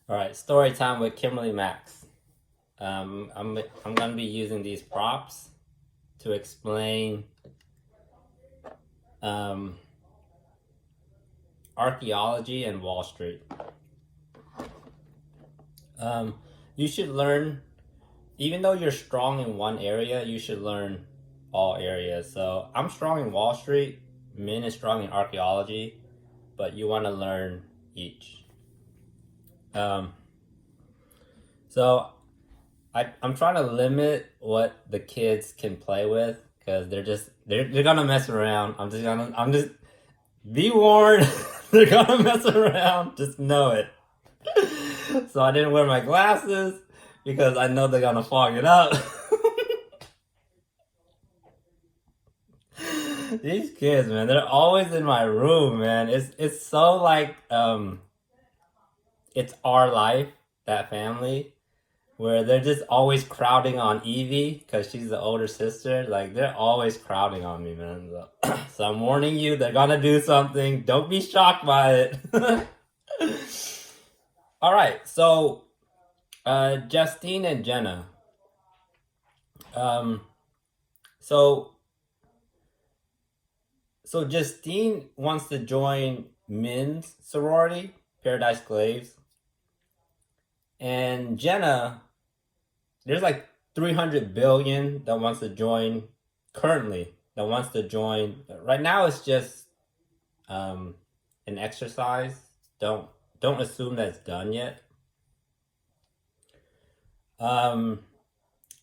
All right, story time with Kimberly Max. I'm gonna be using these props to explain um, archaeology and Wall Street. Um, you should learn, even though you're strong in one area, you should learn all areas. So I'm strong in Wall Street. Min is strong in archaeology, but you want to learn each. Um, so I'm trying to limit what the kids can play with because they're gonna mess around. I'm just be warned. They're gonna mess around. Just know it. So I didn't wear my glasses because I know they're gonna fog it up. These kids, man, they're always in my room, man. It's so like it's our life, that family, where they're just always crowding on Evie because she's the older sister. Like they're always crowding on me, man. So I'm warning you, they're gonna do something. Don't be shocked by it. All right, so Justine and Jenna. Um, so so Justine wants to join Min's sorority, Paradise Glaves, and Jenna, there's like 300 billion that wants to join currently. That wants to join right now. It's just um, an exercise. Don't assume that's done yet. Um,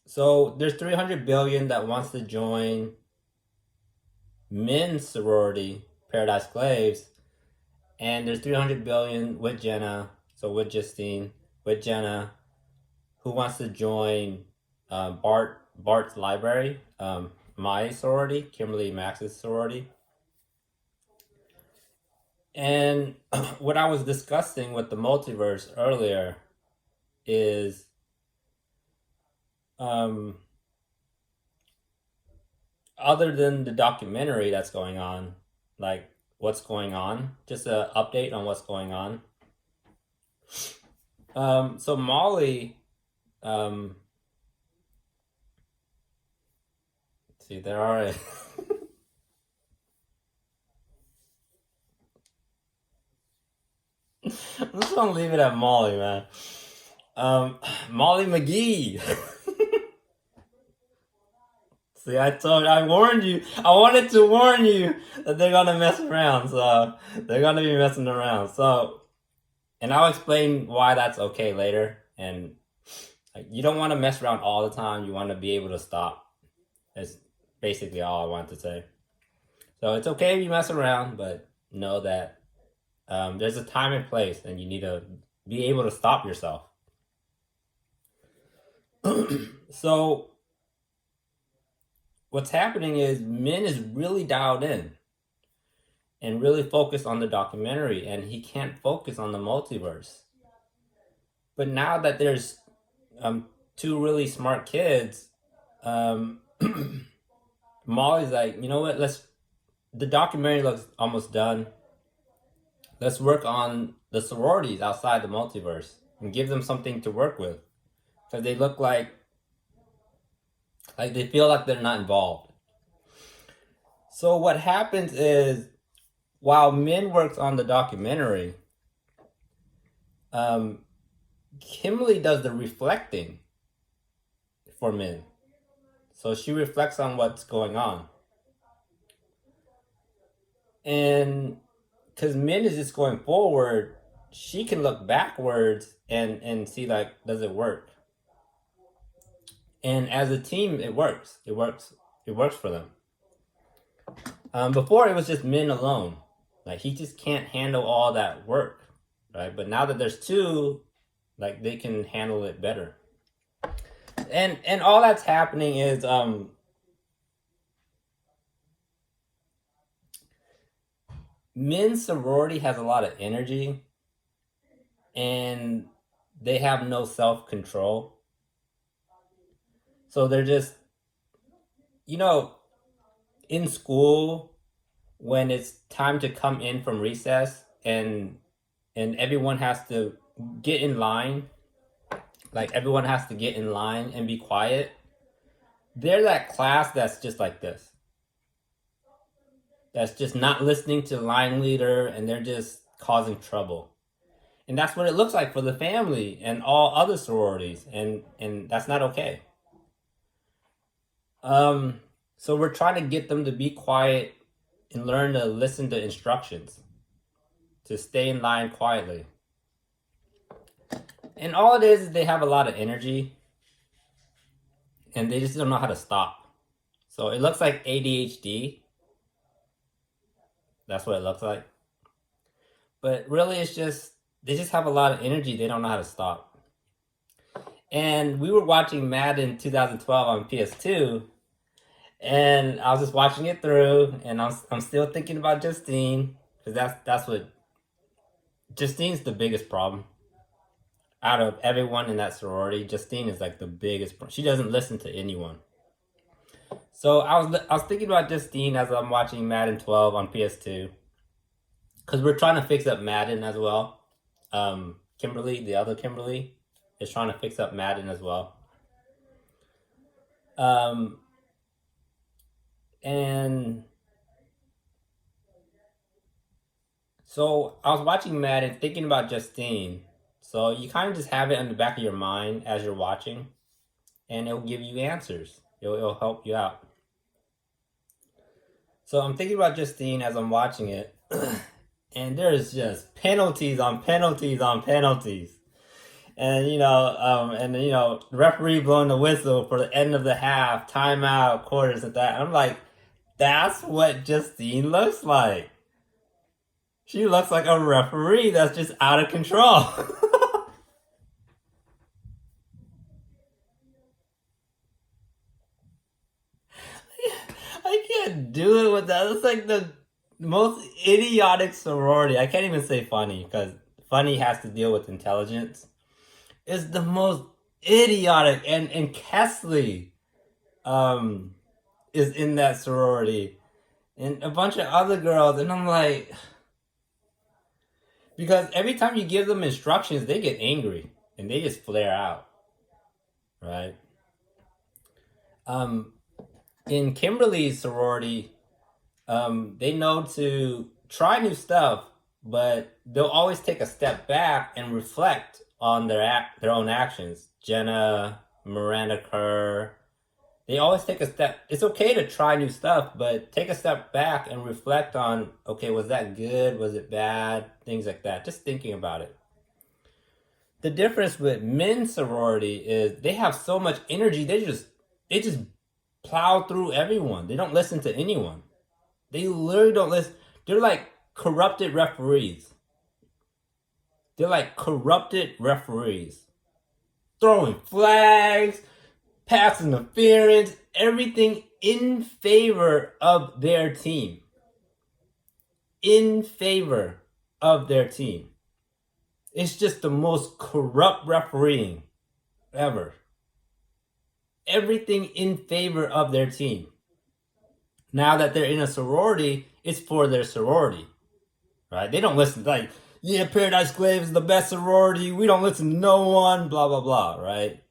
so there's 300 billion that wants to join Min's sorority, Paradise Glaves, and there's 300 billion with Jenna. So with Justine, with Jenna, who wants to join Bart's library, my sorority, Kimberly Max's sorority. And what I was discussing with the multiverse earlier is um, other than the documentary that's going on, like what's going on, just an update on what's going on. So Molly, um, see, there are. I'm just gonna leave it at Molly, man. Molly McGee. See, I warned you. I wanted to warn you that they're gonna mess around. So they're gonna be messing around. So, and I'll explain why that's okay later. And like, you don't want to mess around all the time. You want to be able to stop. That's basically all I want to say. So it's okay if you mess around, but know that there's a time and place, and you need to be able to stop yourself. So what's happening is Min is really dialed in and really focused on the documentary, and he can't focus on the multiverse. But now that there's two really smart kids, um, Molly's like, you know what? The documentary looks almost done. Let's work on the sororities outside the multiverse and give them something to work with because they look like they feel like they're not involved. So what happens is while Min works on the documentary, um, Kimberly does the reflecting for Min. So she reflects on what's going on. And because Min is just going forward, she can look backwards and see like, does it work? And as a team, it works. It works. It works for them. Before it was just Min alone. Like he just can't handle all that work, right? But now that there's two, like they can handle it better. And all that's happening is Min's sorority has a lot of energy and they have no self control. So they're just, you know, in school when it's time to come in from recess and everyone has to get in line, like everyone has to get in line and be quiet, they're that class that's just like this. That's just not listening to the line leader, and they're just causing trouble. And that's what it looks like for the family and all other sororities, and that's not okay. So we're trying to get them to be quiet and learn to listen to instructions, to stay in line quietly. And all it is they have a lot of energy and they just don't know how to stop. So it looks like ADHD. That's what it looks like. But really it's just, they just have a lot of energy. They don't know how to stop. And we were watching Madden 2012 on PS2. And I was just watching it through, and I'm still thinking about Justine, because that's what Justine's the biggest problem out of everyone in that sorority. Justine is like the biggest problem. She doesn't listen to anyone. So I was thinking about Justine as I'm watching Madden 12 on PS2, because we're trying to fix up Madden as well. Kimberly, the other Kimberly, is trying to fix up Madden as well. And so I was watching Madden thinking about Justine. So you kind of just have it in the back of your mind as you're watching, and it'll give you answers. It'll help you out. So I'm thinking about Justine as I'm watching it, and there's just penalties on penalties on penalties. And the referee blowing the whistle for the end of the half, timeout, quarters, and that. I'm like, that's what Justine looks like. She looks like a referee that's just out of control. I can't do it with that. It's like the most idiotic sorority. I can't even say funny, because funny has to deal with intelligence. It's the most idiotic, and Kesley is in that sorority, and a bunch of other girls, and I'm like, because every time you give them instructions, they get angry and they just flare out, right? In Kimberly's sorority, they know to try new stuff, but they'll always take a step back and reflect on their own actions. Jenna, Miranda Kerr, they always take a step. It's okay to try new stuff, but take a step back and reflect on, okay, was that good? Was it bad? Things like that. Just thinking about it. The difference with men's sorority is they have so much energy. They just plow through everyone. They don't listen to anyone. They literally don't listen. They're like corrupted referees. They're like corrupted referees. Throwing flags, pass interference, everything in favor of their team. In favor of their team. It's just the most corrupt refereeing ever. Everything in favor of their team. Now that they're in a sorority, it's for their sorority. Right? They don't listen like, yeah, Paradise Glaive is the best sorority. We don't listen to no one, blah, blah, blah, right?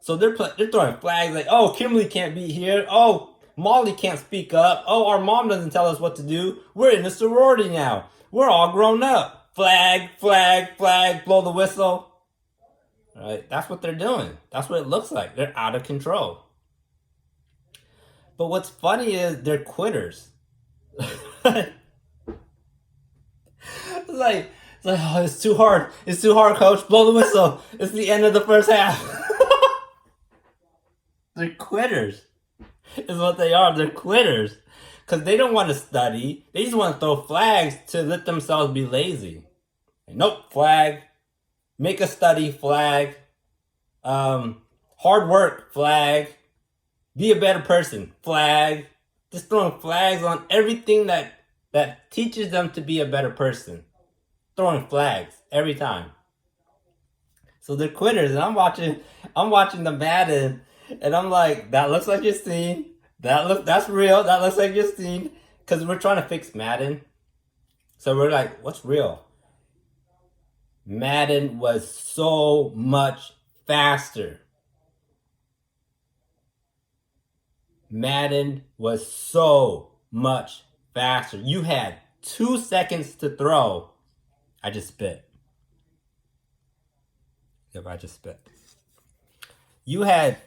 So they're throwing flags like, oh, Kimberly can't be here. Oh, Molly can't speak up. Oh, our mom doesn't tell us what to do. We're in a sorority now. We're all grown up. Flag, flag, flag, blow the whistle. Right? That's what they're doing. That's what it looks like. They're out of control. But what's funny is they're quitters. It's like, oh, it's too hard. It's too hard, coach. Blow the whistle. It's the end of the first half. They're quitters. Is what they are. They're quitters. Because they don't want to study. They just want to throw flags to let themselves be lazy. Nope, flag. Make a study, flag. Hard work, flag. Be a better person, flag. Just throwing flags on everything that teaches them to be a better person. Throwing flags every time. So they're quitters, and I'm watching the Madden, and I'm like, that looks like Justine. That's real. That looks like Justine. Because we're trying to fix Madden. So we're like, what's real? Madden was so much faster. Madden was so much faster. You had 2 seconds to throw. I just spit. Yep, I just spit. You had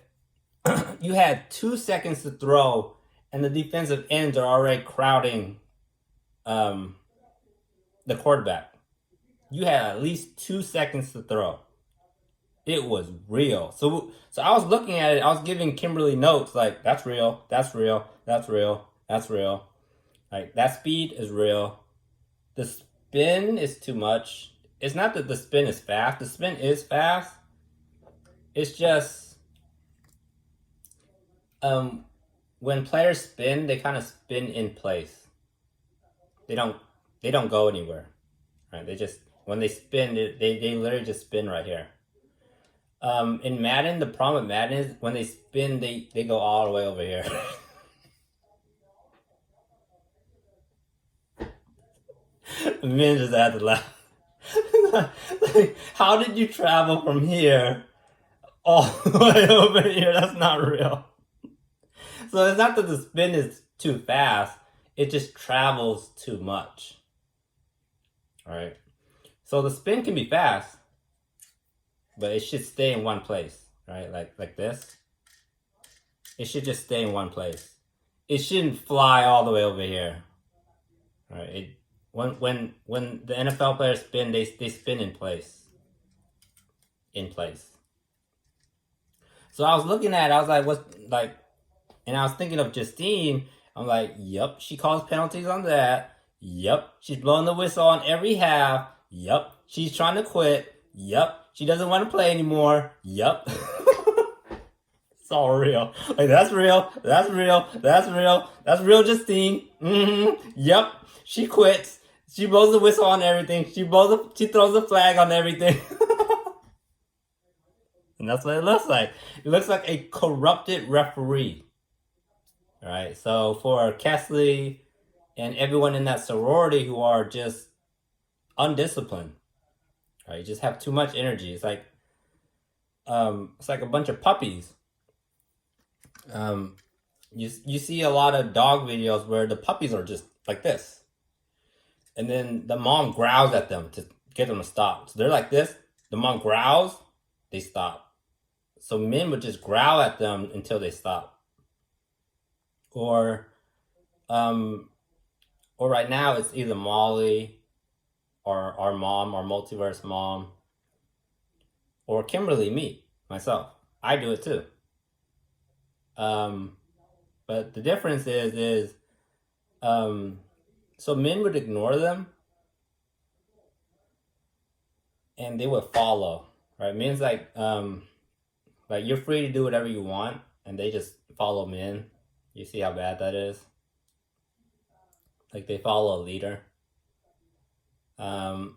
2 seconds to throw, and the defensive ends are already crowding the quarterback. You had at least 2 seconds to throw. It was real. So I was looking at it. I was giving Kimberly notes like, that's real, that's real, that's real, that's real. Like, that speed is real. The spin is too much. It's not that the spin is fast. The spin is fast. It's just when players spin, they kind of spin in place. They don't go anywhere. Right? They just, when they spin, they literally just spin right here. In Madden, the problem with Madden is when they spin, they go all the way over here. Men just had to laugh. Like, how did you travel from here all the way over here? That's not real. So it's not that the spin is too fast, it just travels too much. Alright? So the spin can be fast, but it should stay in one place, right? Like this. It should just stay in one place. It shouldn't fly all the way over here. Right? When the NFL players spin, they spin in place. In place. So I was looking at it, I was like, what's like, and I was thinking of Justine. I'm like, yep, she calls penalties on that. Yep, she's blowing the whistle on every half. Yep, she's trying to quit. Yep, she doesn't want to play anymore. Yep. It's all real. Like, that's real. That's real. That's real. That's real, Justine. Yep, she quits. She blows the whistle on everything. She throws the flag on everything. And that's what it looks like. It looks like a corrupted referee. All right. So for Kesley and everyone in that sorority who are just undisciplined, right? You just have too much energy. It's like a bunch of puppies. You see a lot of dog videos where the puppies are just like this, and then the mom growls at them to get them to stop. So they're like this. The mom growls, they stop. So men would just growl at them until they stop. Or right now it's either Molly or our mom, or multiverse mom, or Kimberly, me, myself. I do it too. But the difference is so men would ignore them and they would follow, right? Men's like you're free to do whatever you want, and they just follow men. You see how bad that is? Like, they follow a leader. And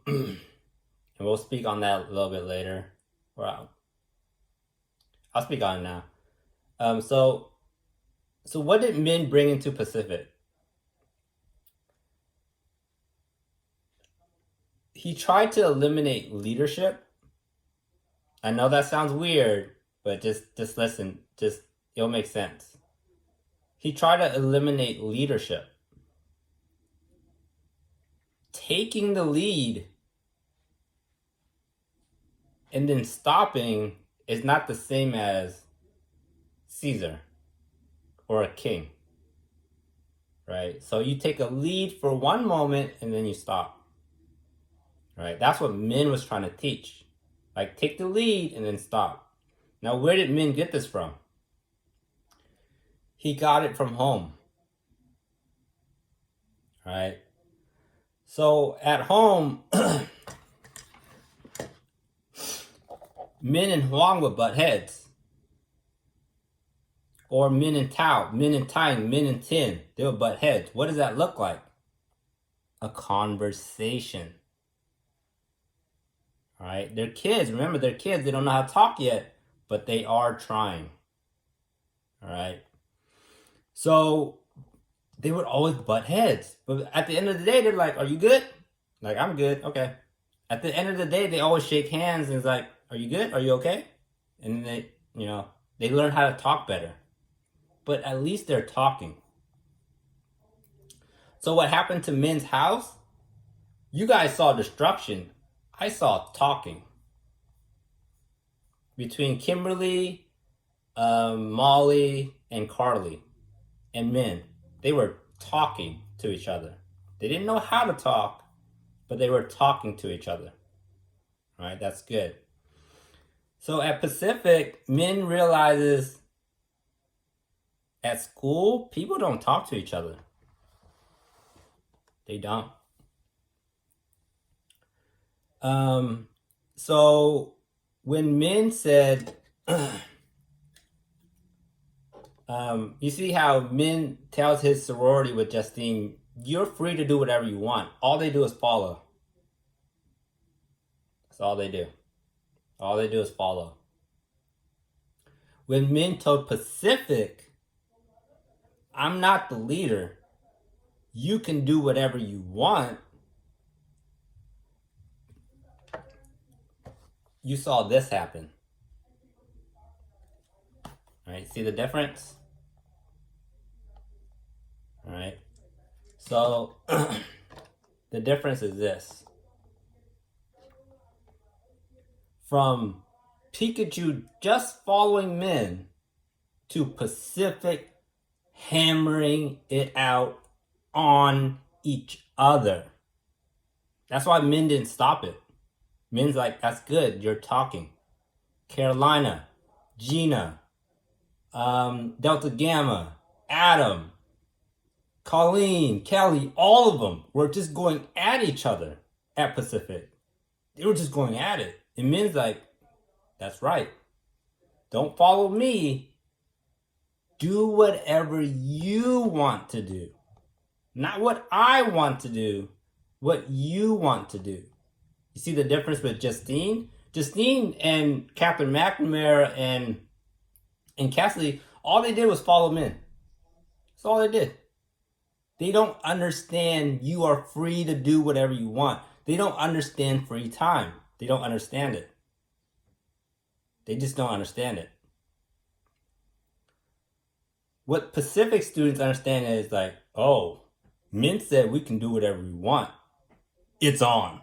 we'll speak on that a little bit later. Or I'll speak on it now. So what did men bring into Pacific? He tried to eliminate leadership. I know that sounds weird, but just listen. It'll make sense. He tried to eliminate leadership. Taking the lead and then stopping is not the same as Caesar or a king, right? So you take a lead for one moment and then you stop, right? That's what Min was trying to teach. Like, take the lead and then stop. Now, where did Min get this from? He got it from home, right? So at home, Min and Huang would butt heads. Or Min and Tao, Min and Tang, Min and Tin, they would butt heads. What does that look like? A conversation. All right, they're kids. Remember, they're kids. They don't know how to talk yet, but they are trying. All right. So they would always butt heads. But at the end of the day, they're like, are you good? Like, I'm good. Okay. At the end of the day, they always shake hands and it's like, are you good? Are you okay? And they learn how to talk better. But at least they're talking. So what happened to Min's house? You guys saw destruction. I saw talking. Between Kimberly, Molly, and Carly, and Min. They were talking to each other. They didn't know how to talk, but they were talking to each other. All right, that's good. So at Pacific, Min realizes at school, people don't talk to each other. They don't. So when Min said, you see how Min tells his sorority with Justine, you're free to do whatever you want. All they do is follow. That's all they do. All they do is follow. When Min told Pacific, I'm not the leader. You can do whatever you want. You saw this happen. All right, see the difference? All right. So the difference is this. From Pikachu just following Min to Pacific hammering it out on each other. That's why Min didn't stop it. Min's like, that's good, you're talking. Carolina, Gina, Delta Gamma, Adam, Colleen, Kelly, all of them were just going at each other at Pacific. They were just going at it. And Min's like, that's right. Don't follow me. Do whatever you want to do. Not what I want to do, what you want to do. You see the difference with Justine? Justine and Captain McNamara and Cassidy, all they did was follow Min. That's all they did. They don't understand you are free to do whatever you want. They don't understand free time. They don't understand it. They just don't understand it. What Pacific students understand is like, oh, Min said we can do whatever we want. It's on.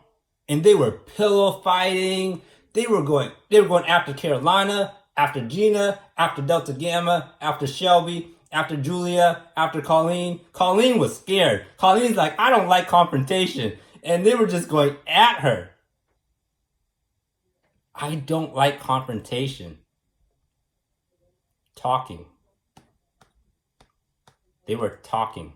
And they were pillow fighting. They were going after Carolina, after Gina, after Delta Gamma, after Shelby, after Julia, after Colleen. Colleen was scared. Colleen's like, I don't like confrontation. And they were just going at her. I don't like confrontation. Talking. They were talking.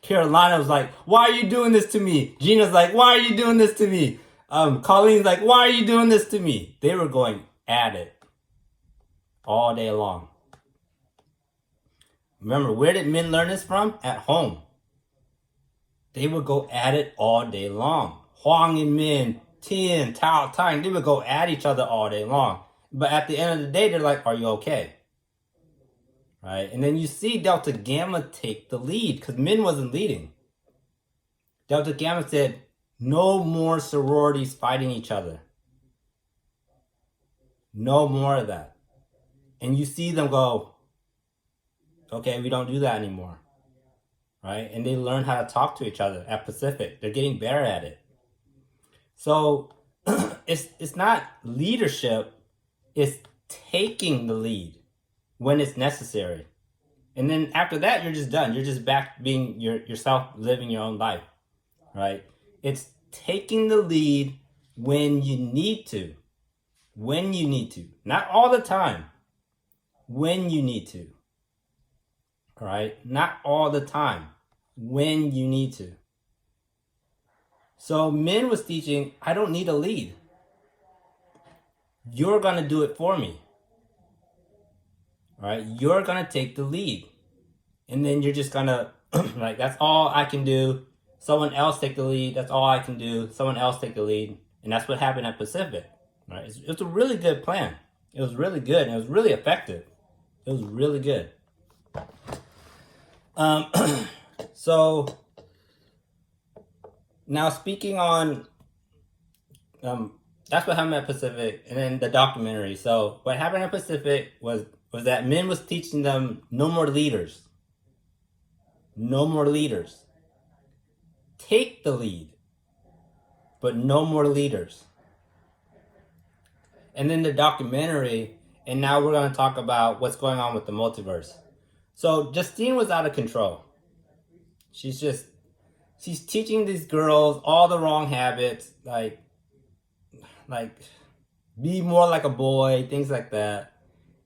Carolina was like, why are you doing this to me? Gina's like, why are you doing this to me? Colleen's like, why are you doing this to me? They were going at it all day long. Remember, where did Min learn this from? At home. They would go at it all day long. Huang and Min, Tian, Tao, Tang, they would go at each other all day long. But at the end of the day, they're like, are you okay? Right? And then you see Delta Gamma take the lead because Min wasn't leading. Delta Gamma said, no more sororities fighting each other. No more of that. And you see them go, okay, we don't do that anymore. Right? And they learn how to talk to each other at Pacific. They're getting better at it. So it's not leadership, it's taking the lead when it's necessary. And then after that, you're just done. You're just back being yourself, living your own life, right? It's taking the lead when you need to. When you need to. Not all the time. When you need to. All right? Not all the time. When you need to. So Min was teaching, I don't need a lead. You're going to do it for me. All right? You're going to take the lead. And then you're just going to, like, that's all I can do. Someone else take the lead. That's all I can do. Someone else take the lead. And that's what happened at Pacific. Right? It's a really good plan. It was really good. And it was really effective. It was really good. So, now speaking on that's what happened at Pacific, and then the documentary. So what happened at Pacific was that Min was teaching them no more leaders, no more leaders. Take the lead, but no more leaders. And then the documentary, and now we're going to talk about what's going on with the multiverse. So Justine was out of control. She's teaching these girls all the wrong habits, like be more like a boy, things like that.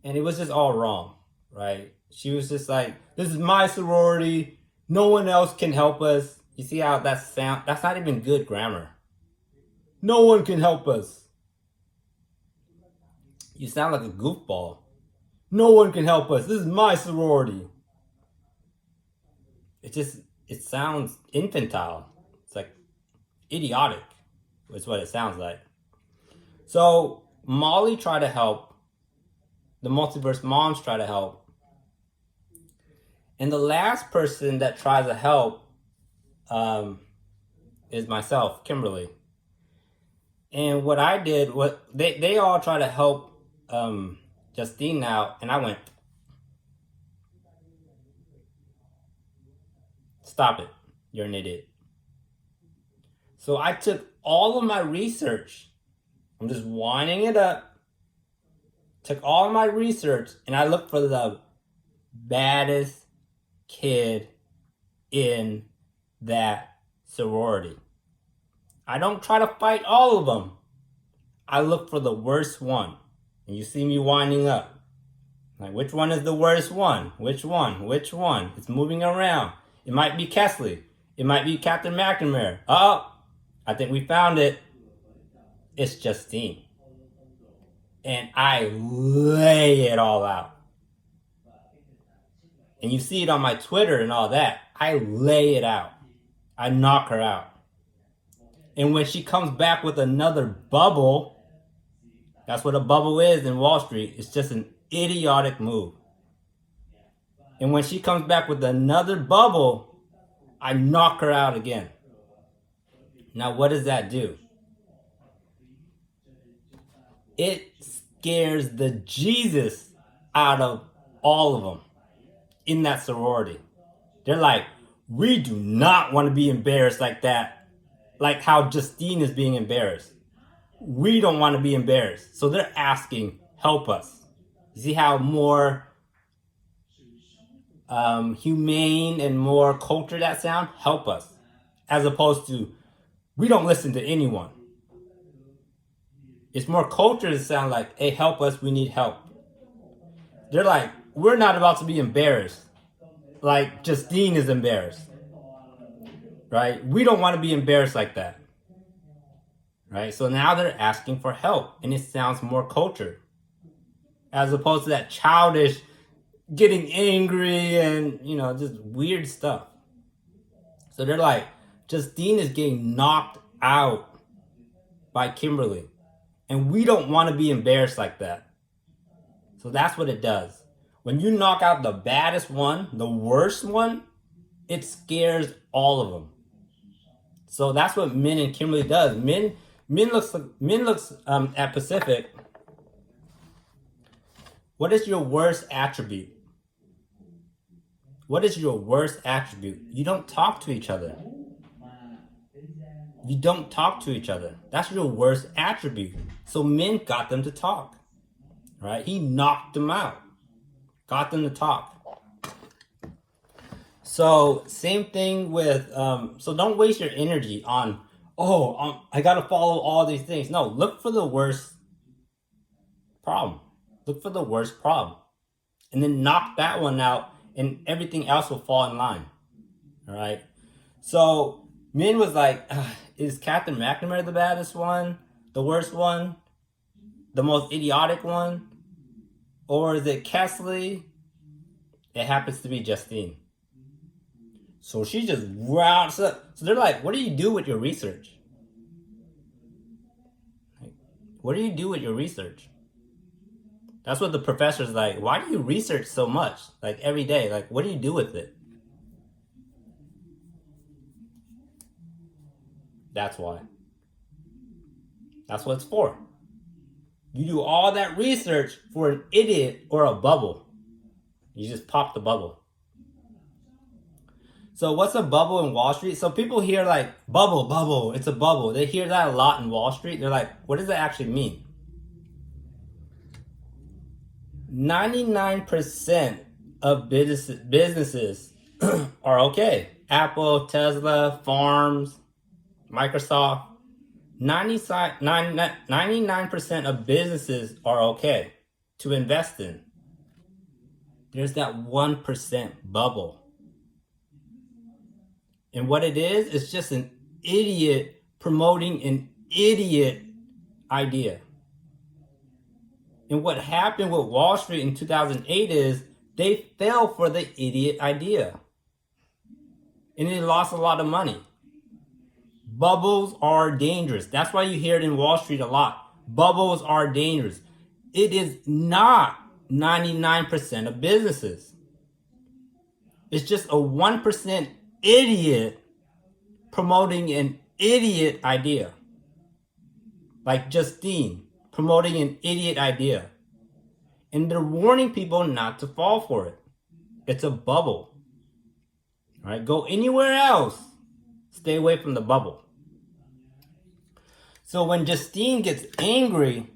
And it was just all wrong, right? She was just like, this is my sorority. No one else can help us. You see how that's not even good grammar. No one can help us. You sound like a goofball. No one can help us. This is my sorority. It sounds infantile. It's like idiotic is what it sounds like. So Molly tried to help. The multiverse moms try to help. And the last person that tries to help is myself, Kimberly. And what I did, they all try to help Justine now, and I went, stop it, you're an idiot. So I took all of my research, I'm just winding it up, took all of my research, and I looked for the baddest kid in that sorority. I don't try to fight all of them. I look for the worst one. And you see me winding up. Like, which one is the worst one? Which one? Which one? It's moving around. It might be Kesley. It might be Captain McNamara. Oh, I think we found it. It's Justine. And I lay it all out. And you see it on my Twitter and all that. I lay it out. I knock her out. And when she comes back with another bubble, that's what a bubble is in Wall Street. It's just an idiotic move. And when she comes back with another bubble, I knock her out again. Now, what does that do? It scares the Jesus out of all of them in that sorority. They're like, we do not want to be embarrassed like that. Like how Justine is being embarrassed. We don't want to be embarrassed. So they're asking, help us. You see how more humane and more cultured that sound? Help us. As opposed to, we don't listen to anyone. It's more cultured to sound like, hey, help us, we need help. They're like, we're not about to be embarrassed. Like Justine is embarrassed. Right? We don't want to be embarrassed like that. Right? So now they're asking for help. And it sounds more cultured. As opposed to that childish, getting angry and, just weird stuff. So they're like, Justine is getting knocked out by Kimberly. And we don't want to be embarrassed like that. So that's what it does. When you knock out the baddest one, the worst one, it scares all of them. So that's what Min and Kimberly does. Min looks at Pacific. What is your worst attribute? What is your worst attribute? You don't talk to each other. You don't talk to each other. That's your worst attribute. So Min got them to talk. Right? He knocked them out. Got them to talk. So same thing with, so don't waste your energy on, I got to follow all these things. No, look for the worst problem. Look for the worst problem. And then knock that one out and everything else will fall in line. All right. So Min was like, is Captain McNamara the baddest one? The worst one? The most idiotic one? Or is it Kesley? It happens to be Justine. So she just rounds up. So they're like, what do you do with your research? What do you do with your research? That's what the professor's like. Why do you research so much? Like every day. Like, what do you do with it? That's why. That's what it's for. You do all that research for an idiot or a bubble. You just pop the bubble. So what's a bubble in Wall Street? So people hear like bubble, bubble, it's a bubble. They hear that a lot in Wall Street. They're like, what does that actually mean? 99% of businesses are okay. Apple, Tesla, farms, Microsoft. 99% of businesses are okay to invest in. There's that 1% bubble. And what it is, it's just an idiot promoting an idiot idea. And what happened with Wall Street in 2008 is they fell for the idiot idea. And they lost a lot of money. Bubbles are dangerous. That's why you hear it in Wall Street a lot. Bubbles are dangerous. It is not 99% of businesses. It's just a 1% idiot promoting an idiot idea. Like Justine promoting an idiot idea. And they're warning people not to fall for it. It's a bubble. All right, go anywhere else. Stay away from the bubble. So when Justine gets angry,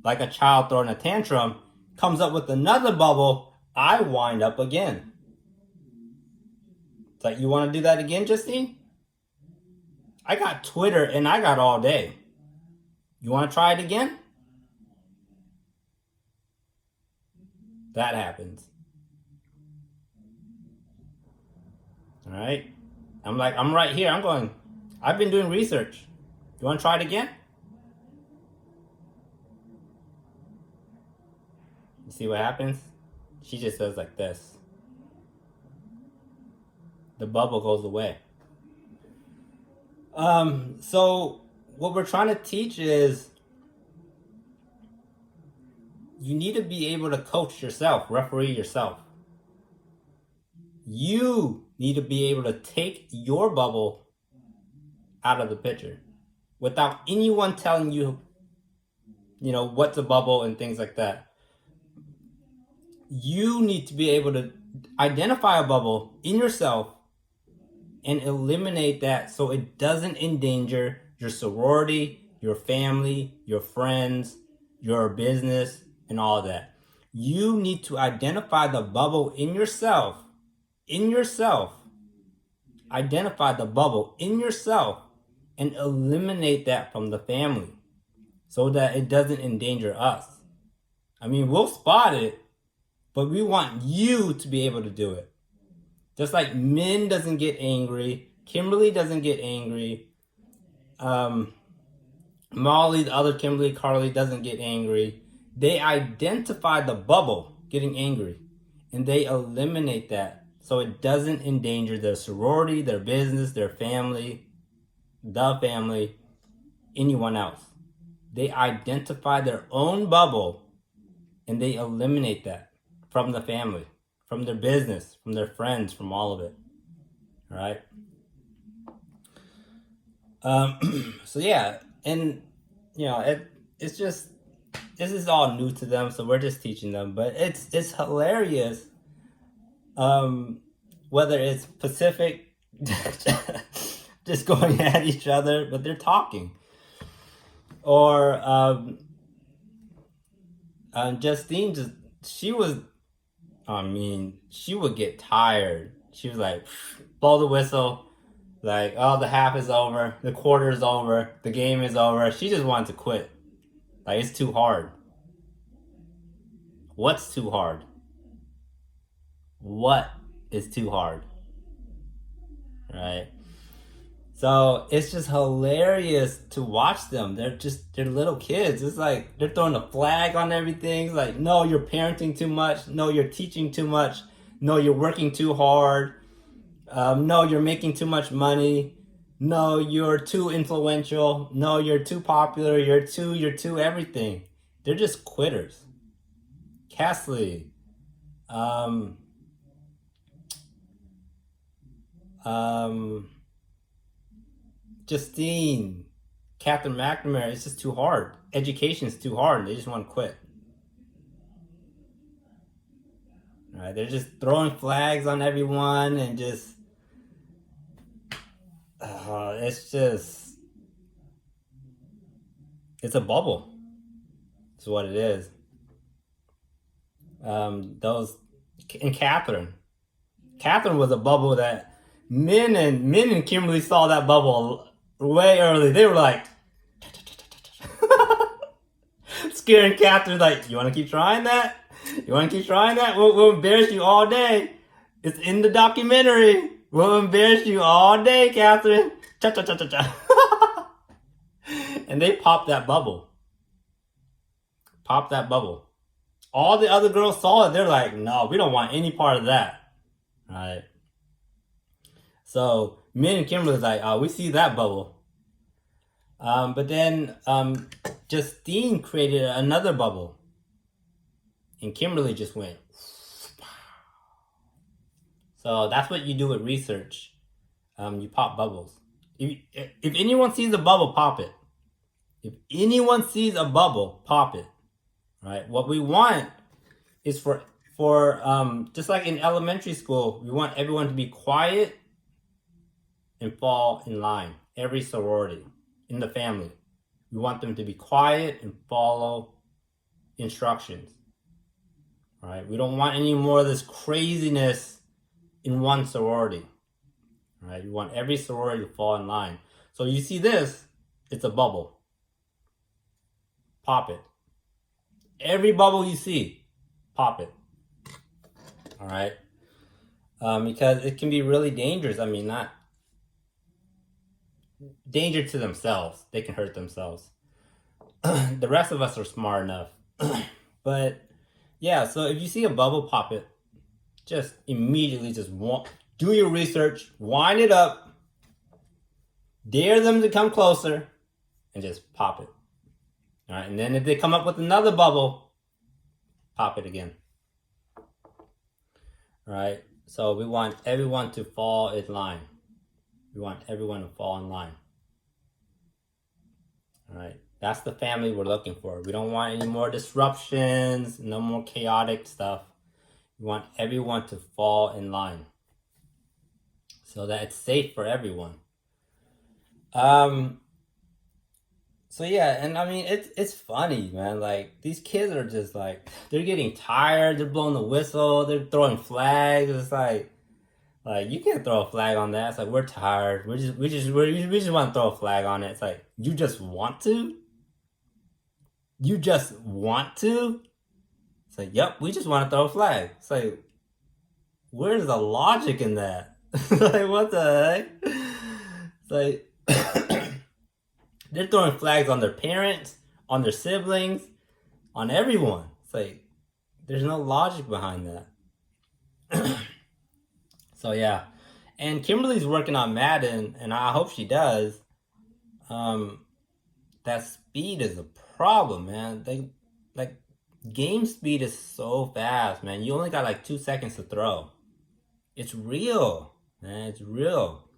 like a child throwing a tantrum, comes up with another bubble, I wind up again. It's like, you want to do that again, Justine? I got Twitter and I got all day. You want to try it again? That happens. All right? I'm like, I'm right here. I'm going, I've been doing research. You want to try it again? You see what happens? She just says like this. The bubble goes away. So what we're trying to teach is you need to be able to coach yourself, referee yourself. You need to be able to take your bubble out of the picture without anyone telling you, what's a bubble and things like that. You need to be able to identify a bubble in yourself and eliminate that so it doesn't endanger your sorority, your family, your friends, your business, and all of that. You need to identify the bubble in yourself. Identify the bubble in yourself and eliminate that from the family so that it doesn't endanger us. I mean, we'll spot it, but we want you to be able to do it. Just like Min doesn't get angry, Kimberly doesn't get angry, Molly, the other Kimberly, Carly doesn't get angry. They identify the bubble getting angry and they eliminate that so it doesn't endanger their sorority, their business, their family, the family, anyone else. They identify their own bubble and they eliminate that from the family, from their business, from their friends, from all of it. All right. So yeah, and it's just, this is all new to them, so we're just teaching them. But it's hilarious. Whether it's Pacific just going at each other, but they're talking, or Justine she would get tired. She was like, blow the whistle, like, oh, the half is over, the quarter is over, the game is over. She just wanted to quit. Like, it's too hard. What's too hard? What is too hard? Right? So it's just hilarious to watch them. They're little kids. It's like they're throwing a flag on everything. It's like, no, you're parenting too much. No, you're teaching too much. No, you're working too hard. No, you're making too much money. No, you're too influential. No, you're too popular. You're too everything. They're just quitters. Cassidy, Justine, Catherine McNamara, it's just too hard. Education's too hard. They just want to quit. Right? They're just throwing flags on everyone and just it's a bubble. It's what it is. Those and Catherine was a bubble that Min and Kimberly saw that bubble way early. They were like scaring Catherine, like, you want to keep trying that? You want to keep trying that? We'll embarrass you all day. It's in the documentary. We'll embarrass you all day, Catherine. Cha cha cha cha cha. And they popped that bubble. Popped that bubble. All the other girls saw it. They're like, no, we don't want any part of that. Right? So Min and Kimberly's like, oh, we see that bubble. But then Justine created another bubble. And Kimberly just went. So that's what you do with research. You pop bubbles. If anyone sees a bubble, pop it. If anyone sees a bubble, pop it. Right? What we want is for just like in elementary school, we want everyone to be quiet and fall in line. Every sorority in the family, we want them to be quiet and follow instructions. Right? We don't want any more of this craziness in one sorority. Right? We want every sorority to fall in line. So you see this, it's a bubble. Pop it. Every bubble you see, pop it. All right? Because it can be really dangerous. I mean, not danger to themselves. They can hurt themselves. The rest of us are smart enough. But yeah, so if you see a bubble, pop it. Just immediately do your research, wind it up, dare them to come closer, and just pop it. All right, and then if they come up with another bubble, pop it again. All right, so we want everyone to fall in line. We want everyone to fall in line. All right, that's the family we're looking for. We don't want any more disruptions, no more chaotic stuff. We want everyone to fall in line so that it's safe for everyone. So yeah, and I mean, it's funny, man. Like, these kids are just like, they're getting tired, they're blowing the whistle, they're throwing flags. It's like you can't throw a flag on that. It's like, we're tired. We just want to throw a flag on it. It's like, you just want to? You just want to? It's like, yep, we just want to throw a flag. It's like, where's the logic in that? Like, what the heck? It's like, they're throwing flags on their parents, on their siblings, on everyone. It's like, there's no logic behind that. So yeah, and Kimberly's working on Madden, and I hope she does. That speed is a problem, man. Game speed is so fast, man. You only got like 2 seconds to throw. It's real, man. It's real.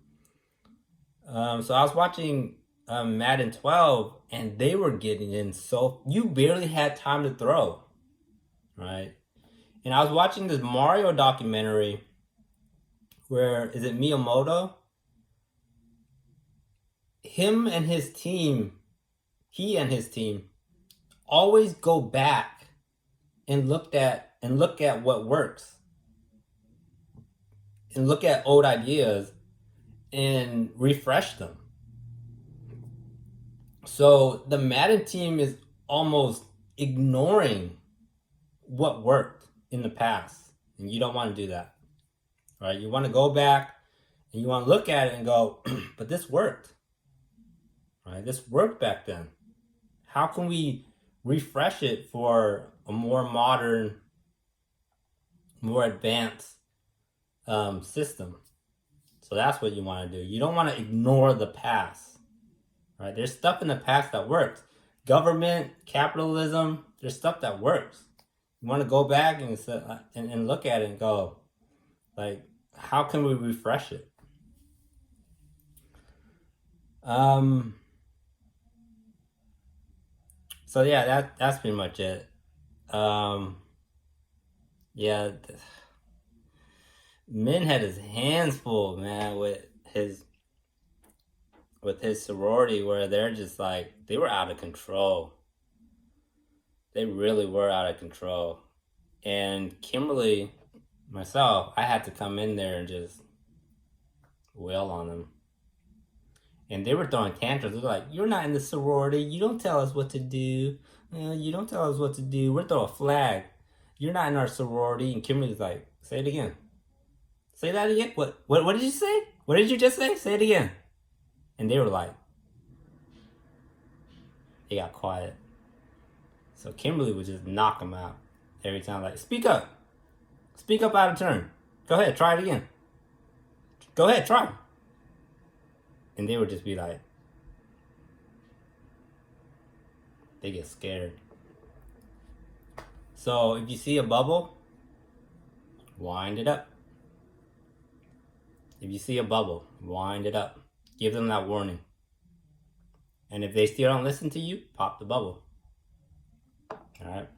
So I was watching Madden 12, and they were getting in so you barely had time to throw, right? And I was watching this Mario documentary where, is it Miyamoto? He and his team always go back and look at what works and look at old ideas and refresh them. So the Madden team is almost ignoring what worked in the past, and you don't want to do that, right? You want to go back and you want to look at it and go, but this worked, right? This worked back then. How can we refresh it for a more modern, more advanced system? So that's what you want to do. You don't want to ignore the past, right? There's stuff in the past that works. Government, capitalism, there's stuff that works. You want to go back and look at it and go, like, how can we refresh it? So yeah, that's pretty much it. Yeah, Min had his hands full, man, with his sorority, where they're just like they were out of control. They really were out of control. And Kimberly, myself, I had to come in there and just wail on them. And they were throwing tantrums. They're like, "You're not in the sorority. You don't tell us what to do. You don't tell us what to do. We're throwing a flag. You're not in our sorority." And Kimberly's like, "Say it again. Say that again. What did you say? What did you just say? Say it again." And they were like, they got quiet. So Kimberly would just knock them out every time. Like, speak up. Speak up out of turn. Go ahead, try it again. Go ahead, try. And they would just be like, they get scared. So if you see a bubble, wind it up. If you see a bubble, wind it up. Give them that warning. And if they still don't listen to you, pop the bubble. All right.